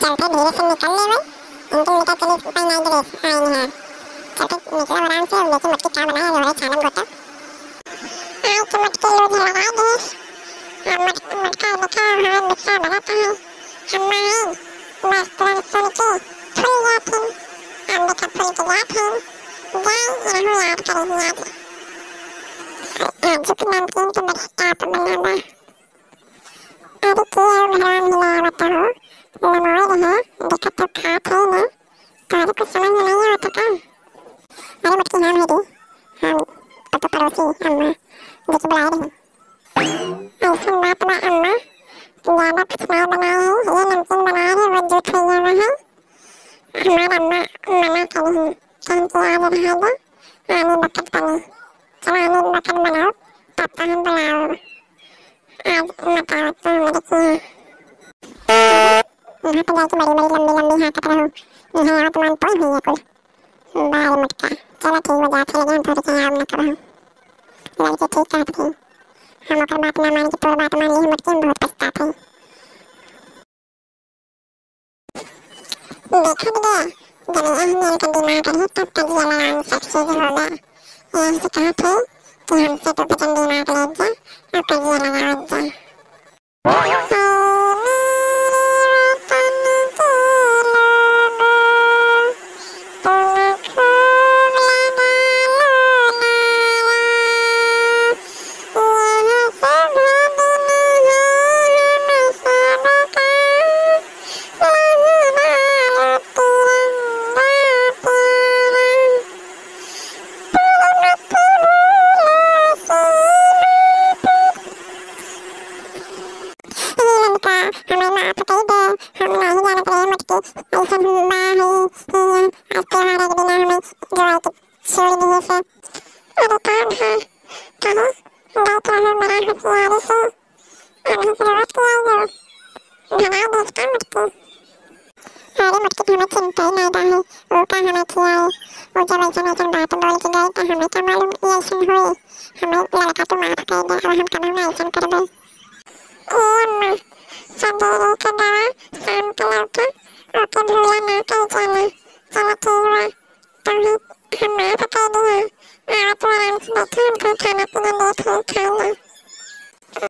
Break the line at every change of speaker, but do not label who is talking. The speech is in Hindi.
चलते धीरे से निकलने में उनके मिटा चले पहनाई ड्रेस आए हैं चलते निकला आराम से लेकिन मटकी क्या बनाया जो है छानम गोटा आज तो मटकी लूज लगा दे हम मटका रखा हमारा मिक्सर बनाता है हमारे बस तुरंत सुन के फुल गया फिर हमने कब फुल के गया फिर जाए यही याद करेंगे आज की नमकीन तो बस आप बनाना अरे क्या भगवान मिला बताओ नमोए रहे देखा तो खाते ही ना तुम्हारे कुछ समझ में नहीं आता क्या अरे मटकी हाँ मेरी हम तो पड़ोसी अम्मा देखी बुला रही ऐसी बात ना अम्मा ज्यादा कुछ नहीं बनाया है ये नमकीन बनाया है वो झूठ नहीं हुआ है हमारी अम्मा मना करी है कहती आज रहा दो आने बकत बनी चलो आने बकत बनाओ तब तो हम बुलाओ आज बताओ तो मेरे की यहाँ पे जाके बड़ी बड़ी लंबी लंबी हाथत रहो यहाँ यहाँ तुम्हारी पहुँच हुई है कोई बाहर मटका चलो ठीक हो जाते लगे हम थोड़ी कहीं आव न करो लड़की ठीक कहती थी हम ओकर बात ना मान के तोर बात मान ली मटकी में बहुत पछताते देखा भी गया जब यही मेरे को दिमाग रही तब तक ये लगान सक्सेस हो गया यही से कहा थे कि हमसे तो बचन दिमाग ले जा और करिए लगा जा हमें ना पता ही दे हम नहीं जानते रहे मटकी ऐसा हुआ है आज त्योहार के दिन हमें जवाई की छोड़ दी है से अरे कौन है कहो बात रहे मेरा हथियार से अभी जरूरत किया जो घना देखता मटकी अरे मटकी तो हमें चिंता ही नहीं रही वो का हमें खिलाए वो जब ऐसा ऐसा बात बोल के गई तो हमें क्या मालूम ये ऐसा हुई हमें लड़का तो माफ कर दे और हम कभी ऐसा कर दे सवेरे के दवा शाम को लौटा ओके भूला ना कहीं जाना चलो ठीक हुआ तो हम माफ कर दिए आज तो आराम से बैठे हमको खाना पीना लेट हो खाना